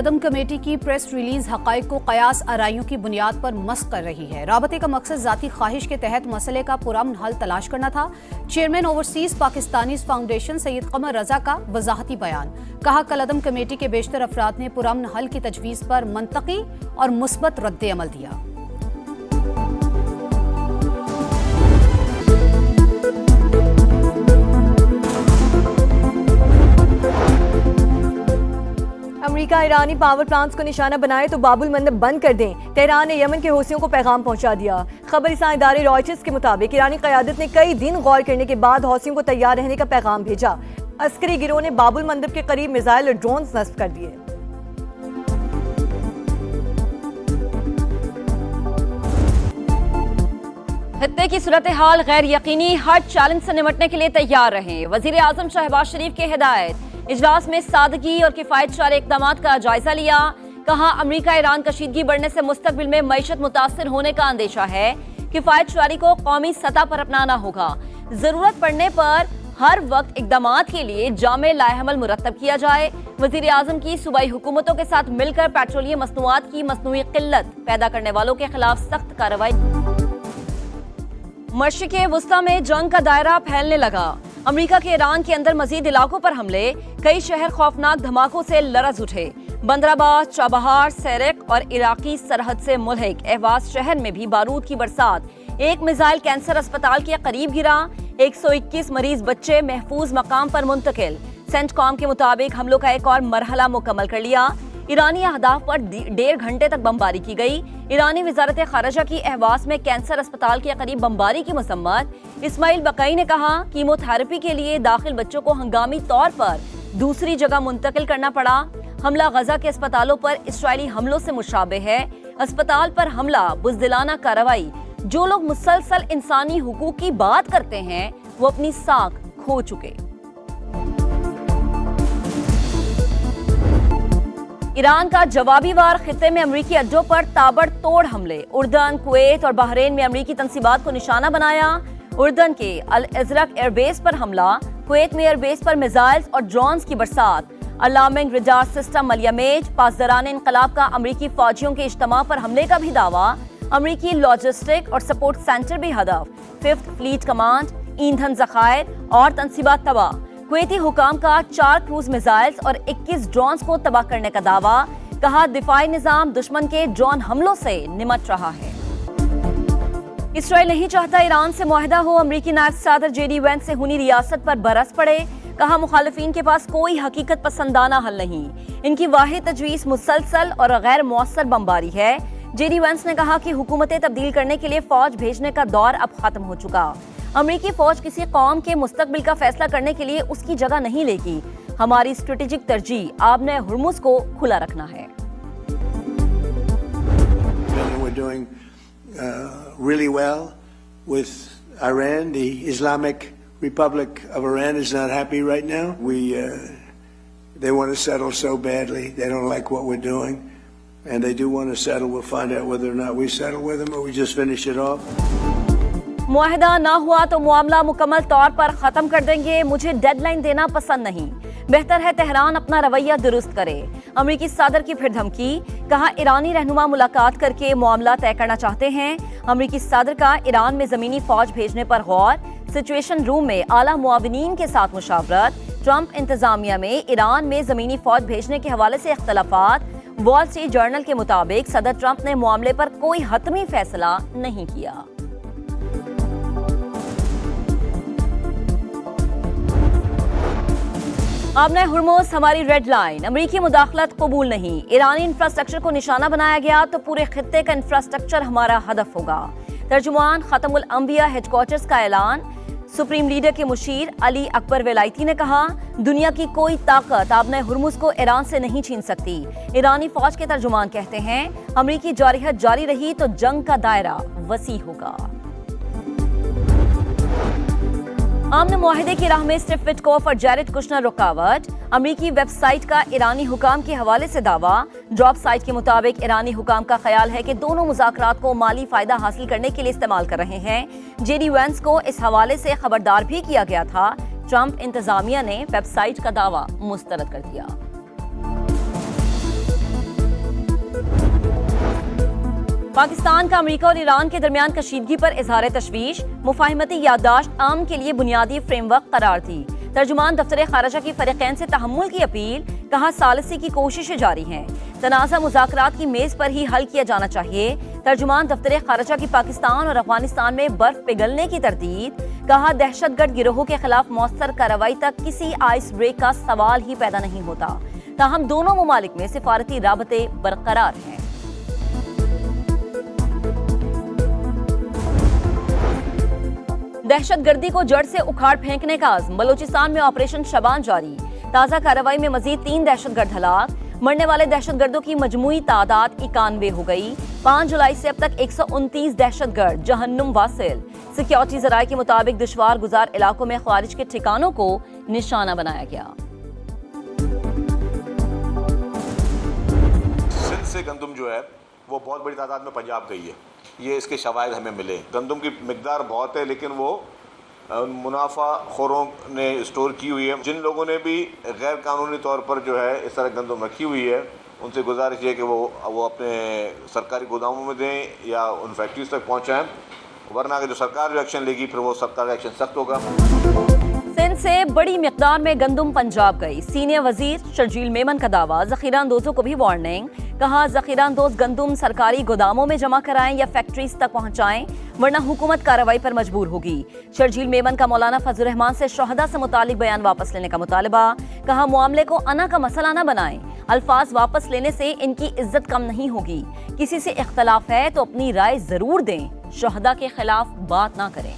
कलअदम committee की press release हक़ाइक़ को क़यास आराइयों की बुनियाद पर मस्ख़ कर रही है। राबते का मकसद ज़ाती ख्वाहिश के तहत मसले का पुरअमन हल तलाश करना था। Chairman overseas Pakistanis foundation Syed Qamar Raza का वजाहती बयान। कहा, कलअदम कमेटी के बेशतर अफराद ने पुरअमन हल की तजवीज़ पर मंतकी और मुस्बत रद्द अमल दिया। अमेरिका ईरानी पावर प्लांट्स को निशाना बनाए तो बाबुल मंदब बंद कर दें। तेहरान ने यमन के हौसियों को पैगाम पहुंचा दिया। खबरसां इदारे रॉयटर्स के मुताबिक ईरानी क़यादत ने कई दिन गौर करने के बाद हौसियों को तैयार रहने का पैगाम भेजा। अस्करी गिरोह ने बाबुल मंदब के करीब मिसाइल और ड्रोन नस्ब कर दिए। खित्ते की सूरत हाल गैर यकीनी, हर चैलेंज से निपटने के लिए तैयार रहें। वजीर आजम शहबाज शरीफ की हिदायत। इजलास में सादगी और किफायतशार इक़दामात का जायजा लिया। कहा, अमेरिका ईरान कशीदगी बढ़ने से मुस्तकबिल में मईशत मुतासिर होने का अंदेशा है। किफायतशारी को कौमी सतह पर अपनाना होगा। जरूरत पड़ने पर हर वक्त इक़दामात के लिए जामे लाएहमल मुरतब किया जाए। वजीर आजम की सूबाई हुकूमतों के साथ मिलकर पेट्रोलियम मसनूआत की मसनूई किल्लत पैदा करने वालों के खिलाफ सख्त कार्रवाई। मशरिक़ वुस्ता में जंग का दायरा फैलने लगा। अमेरिका के ईरान के अंदर मजीद इलाकों पर हमले, कई शहर खौफनाक धमाकों से लरज उठे। बंदराबाद, चाबहार, सेरेक और इराकी सरहद से मुल्हिक अहवाज शहर में भी बारूद की बरसात। एक मिसाइल कैंसर अस्पताल के करीब गिरा। 121 मरीज बच्चे महफूज मकाम पर मुंतकिल। सेंटकॉम के मुताबिक हमलों का एक और मरहला मुकम्मल कर लिया। ईरानी अहदाफ पर 1.5 घंटे तक बमबारी की गई। ईरानी वजारत खारजा की अहवास में कैंसर अस्पताल के करीब बमबारी की मसम्मत। इस्माइल बकई ने कहा, कीमोथेरेपी के लिए दाखिल बच्चों को हंगामी तौर पर दूसरी जगह मुंतकिल करना पड़ा। हमला गजा के अस्पतालों पर इस्राइली हमलों से मुशाबे है। अस्पताल पर हमला बुज़दिलाना कार्रवाई। जो लोग मुसलसल इंसानी हुकूक की बात करते हैं वो अपनी साख खो चुके। ईरान का जवाबी वार, खित्ते में अमरीकी अड्डों पर ताबड़तोड़ हमले। उर्दन, कुवैत और बहरीन में अमरीकी तंसीबात को निशाना बनाया। उर्दन के अल अज़रक एयरबेस पर हमला, कुवैत में एयरबेस पर मिसाइल्स और ड्रोन्स की बरसात। अलार्मिंग रडार सिस्टम मलियामेज। पासदारान इंकलाब का अमरीकी फौजियों के इज्तिमा पर हमले का भी दावा। अमरीकी लॉजिस्टिक और सपोर्ट सेंटर भी हदफ। 5th फ्लीट कमांड, ईंधन ज़खायर और तंसीबात तबाह। कुवैती हुकाम का 4 क्रूज मिसाइल्स और 21 ड्रोन्स को तबाह करने का दावा। कहा, दिफाई निजाम दुश्मन के ड्रोन हमलों से निमट रहा है। इसराइल नहीं चाहता ईरान से मुआहदा हो। अमरीकी नायब सदर JD वेंस से हुनी रियासत पर बरस पड़े। कहा, मुखालिफिन के पास कोई हकीकत पसंदाना हल नहीं। इनकी वाहिद तजवीज़ मुसलसल और गैर मौसर बमबारी है। JD वेंस ने कहा कि हुकूमतें तब्दील करने के लिए फौज भेजने का दौर अब खत्म हो चुका। अमरीकी फौज किसी कौम के मुस्तकबिल का फैसला करने के लिए उसकी जगह नहीं लेगी। हमारी स्ट्रेटेजिक तरजीह आबने हुर्मुज को खुला रखना है। We're doing really well with Iran. The Islamic Republic of Iran is not happy right now. They want to settle so badly. They don't like what we're doing, and they do want to settle. We'll find out whether or not we settle with them or we just finish it off. मुआहदा ना हुआ तो मामला मुकम्मल तौर पर खत्म कर देंगे। मुझे डेडलाइन देना पसंद नहीं। बेहतर है तेहरान अपना रवैया दुरुस्त करे। अमरीकी सदर की फिर धमकी। कहा, ईरानी रहनुमा मुलाकात करके मामला तय करना चाहते हैं। अमरीकी सदर का ईरान में जमीनी फौज भेजने पर गौर। सिचुएशन रूम में आला मुआविनीन के साथ मुशावरत। ट्रंप इंतजामिया में ईरान में जमीनी फौज भेजने के हवाले से इख्तलाफात। वॉल स्ट्रीट जर्नल के मुताबिक सदर ट्रंप ने मामले पर कोई हतमी फैसला नहीं किया। आबने हुर्मुज हमारी रेड लाइन। अमरीकी मुदाखलत कबूल नहीं। ईरानी इंफ्रास्ट्रक्चर को निशाना बनाया गया तो पूरे खित्ते का इंफ्रास्ट्रक्चर हमारा हदफ होगा। तर्जुमान खतमुल अंबिया हेडक्वार्टर्स का ऐलान। सुप्रीम लीडर के मुशीर अली अकबर वेलायती ने कहा, दुनिया की कोई ताकत आबने हुर्मुज को ईरान से नहीं छीन सकती। ईरानी फौज के तर्जुमान कहते हैं, अमरीकी जारहियत जारी रही तो जंग का दायरा वसी होगा। आमने मुआहिदे की राह में स्टीव विटकॉफ और जैरेड कुशनर रुकावट। अमरीकी वेबसाइट का ईरानी हुकाम के हवाले से दावा। ड्रॉप साइट के मुताबिक ईरानी हुकाम का ख्याल है कि दोनों मुज़ाकरात को माली फायदा हासिल करने के लिए इस्तेमाल कर रहे हैं। JD वेंस को इस हवाले से खबरदार भी किया गया था। ट्रंप इंतजामिया ने वेबसाइट का दावा मुस्तरद कर दिया। पाकिस्तान का अमेरिका और ईरान के दरमियान कशीदगी पर इजहार तशवीश, मुफाहिमती याददाश्त आम के लिए बुनियादी फ्रेमवर्क करार थी। तर्जुमान दफ्तर खारजा की फरीकैन से तहम्मुल की अपील, कहा सालिसी की कोशिशें जारी हैं, तनाज़ा मुज़ाकरात की मेज पर ही हल किया जाना चाहिए। तर्जुमान दफ्तर खारजा की पाकिस्तान और अफगानिस्तान में बर्फ पिघलने की तरदीद, कहा दहशतगर्द गिरोहों के खिलाफ मौसर कार्रवाई तक किसी आइस ब्रेक का सवाल ही पैदा नहीं होता। ताहम दोनों ममालिक में सिफारती राबते बरकरार हैं। दहशतगर्दी को जड़ से उखाड़ फेंकने का आज़म, बलोचिस्तान में ऑपरेशन शबान जारी। ताज़ा कार्रवाई में मजीद 3 दहशतगर्द हलाक, मरने वाले दहशतगर्दों की मजमूई तादाद 91 हो गई। 5 जुलाई से अब तक 129 दहशतगर्द जहन्नुम वासिल। सिक्योरिटी ज़राए के मुताबिक दुश्वार गुजार इलाकों में ख्वारिज के ठिकानों को निशाना बनाया गया। सिंध से गंदम जो है वो बहुत बड़ी तादाद में पंजाब गई है, ये इसके शवाहिद हमें मिले। गंदम की मिकदार बहुत है लेकिन वो मुनाफा खोरों ने स्टोर की हुई है। जिन लोगों ने भी गैर कानूनी तौर पर जो है इस तरह गंदम रखी हुई है, उनसे गुजारिश है कि वो अपने सरकारी गोदामों में दें या उन फैक्ट्रीज तक पहुंचाएं, वरना अगर जो सरकार जो एक्शन लेगी फिर वो सरकार का एक्शन सख्त होगा। सिंध से बड़ी मिकदार में गंदम पंजाब गई। सीनियर वजीर शर्जील मेमन का दावा, जखीरा अंदोजों को भी वार्निंग, कहा जखीरा अंदोज गंदम सरकारी गोदामों में जमा कराएं या फैक्ट्रीज तक पहुंचाएं, वरना हुकूमत कार्रवाई पर मजबूर होगी। शर्जील मेमन का मौलाना फजल रहमान से शहदा से मुतालिक बयान वापस लेने का मुतालबा, कहा मामले को अना का मसला न बनाएं, अल्फाज वापस लेने से इनकी इज्जत कम नहीं होगी। किसी से इख्तलाफ है तो अपनी राय जरूर दें, शहदा के खिलाफ बात ना करें।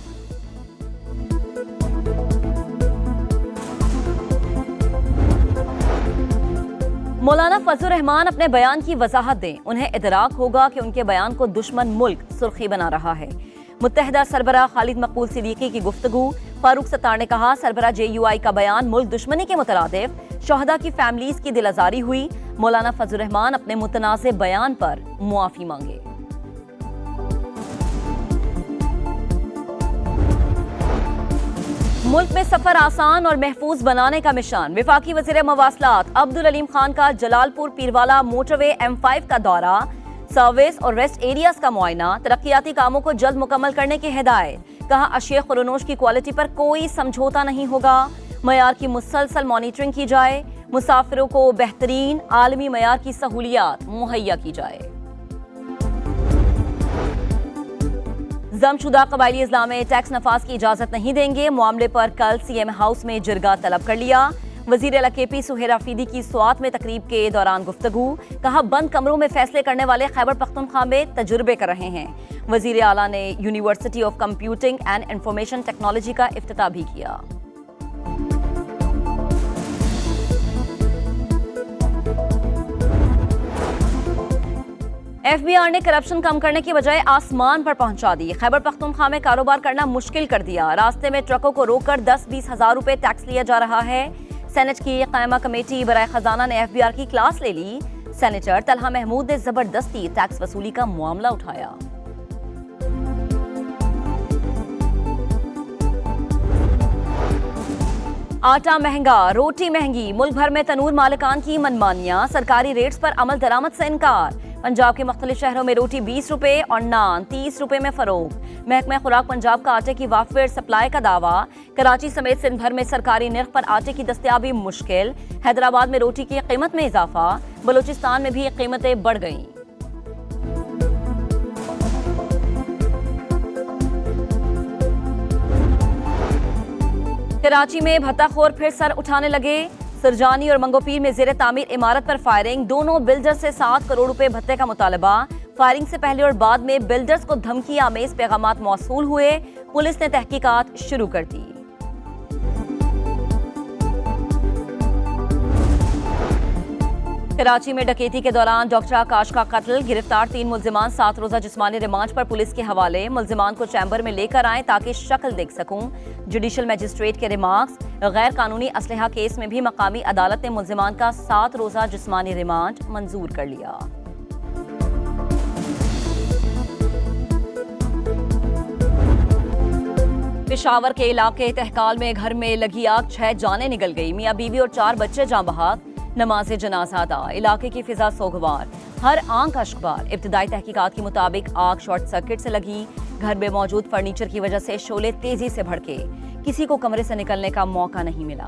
मौलाना फजल रहमान अपने बयान की वजाहत दें, उन्हें इदराक होगा कि उनके बयान को दुश्मन मुल्क सुर्खी बना रहा है। मुत्तहिदा सरबराह खालिद मकबूल सिद्दीकी की गुफ्तगू, फारूक सत्तार ने कहा सरबराह JUI का बयान मुल्क दुश्मनी के मुतरादिफ, शहदा की फैमिलीज की दिलाजारी हुई। मौलाना फजल रहमान अपने मुतनाज़े बयान पर मुआफी मांगे। मुल्क में सफर आसान और महफूज बनाने का मिशन, विफाकी वज़ीर मवासलात अब्दुल अलीम खान का जलालपुर पीरवाला मोटरवे M5 का दौरा, सर्विस और रेस्ट एरियाज का मुआयना, तरक्याती कामों को जल्द मुकम्मल करने की हिदायत। कहा अशिया खुरनोश की क्वालिटी पर कोई समझौता नहीं होगा, मयार की मुसलसल मॉनिटरिंग की जाए, मुसाफिरों को बेहतरीन आलमी मयार की सहूलियात मुहैया की जाए। जमशुदा कबायली इस्लाम में टैक्स नफाज की इजाजत नहीं देंगे, मामले पर कल CM हाउस में जिरगा तलब कर लिया। वजीर अला KP सुहेर आफरीदी की स्वात में तकरीब के दौरान गुफ्तगू, कहा बंद कमरों में फैसले करने वाले खैबर पख्तूनख्वा में तजुर्बे कर रहे हैं। वजीर आला ने university of computing and information technology का इफ्तिताह भी किया। FBR ने करप्शन कम करने की बजाय आसमान पर पहुंचा दी। खैबर पख्तूनख्वा में कारोबार करना मुश्किल कर दिया। रास्ते में ट्रकों को रोककर 10-20 हज़ार रुपए टैक्स लिया जा रहा है। सेनेट की कायमा कमेटी बराए खजाना ने FBR की क्लास ले ली। सेनेटर तलहा महमूद ने जबरदस्ती टैक्स वसूली का मामला उठाया। आटा महंगा, रोटी महंगी, मुल्क भर में तनूर मालिकान की मनमानियां, सरकारी रेट्स पर अमल दरामद से इनकार। पंजाब के मुख्तलिफ शहरों में रोटी 20 रुपए और नान 30 रुपए में फरोख्त। महकमा खुराक पंजाब का आटे की वाफिर सप्लाई का दावा। कराची समेत सिंध भर में सरकारी निर्ख पर आटे की दस्तयाबी मुश्किल। हैदराबाद में रोटी की कीमत में इजाफा, बलोचिस्तान में भी कीमतें बढ़ गईं। कराची में भत्ताखोर फिर सर उठाने लगे। सरजानी और मंगोपीर में जेर तामीर इमारत पर फायरिंग, दोनों बिल्डर से 7 करोड़ रुपए भत्ते का मुतालबा। फायरिंग से पहले और बाद में बिल्डर्स को धमकी आमेज पैगामात मौसूल हुए। पुलिस ने तहकीकात शुरू कर दी। कराची में डकैती के दौरान डॉक्टर आकाश का कत्ल, गिरफ्तार 3 मुल्जिमान 7 रोजा जिस्मानी रिमांड पर पुलिस के हवाले। मुल्जिमान को चैम्बर में लेकर आए ताकि शक्ल देख सकूं। जुडिशल मजिस्ट्रेट के रिमार्क्स। गैर कानूनी असलहा केस में भी मकामी अदालत ने मुल्जिमान का 7 रोजा जिस्मानी रिमांड मंजूर कर लिया। पेशावर के इलाके तहकाल में घर में लगी आग, 6 जानें निकल गई। मियां बीवी और 4 बच्चे जाँ बहक। नमाज जनाजा अदा, इलाके की फिजा सोगवार। हर आंख अश्कबार। इब्तिदाई तहकीकात के मुताबिक आग शॉर्ट सर्किट से लगी। घर में मौजूद फर्नीचर की वजह से शोले तेजी से भड़के। किसी को कमरे से निकलने का मौका नहीं मिला।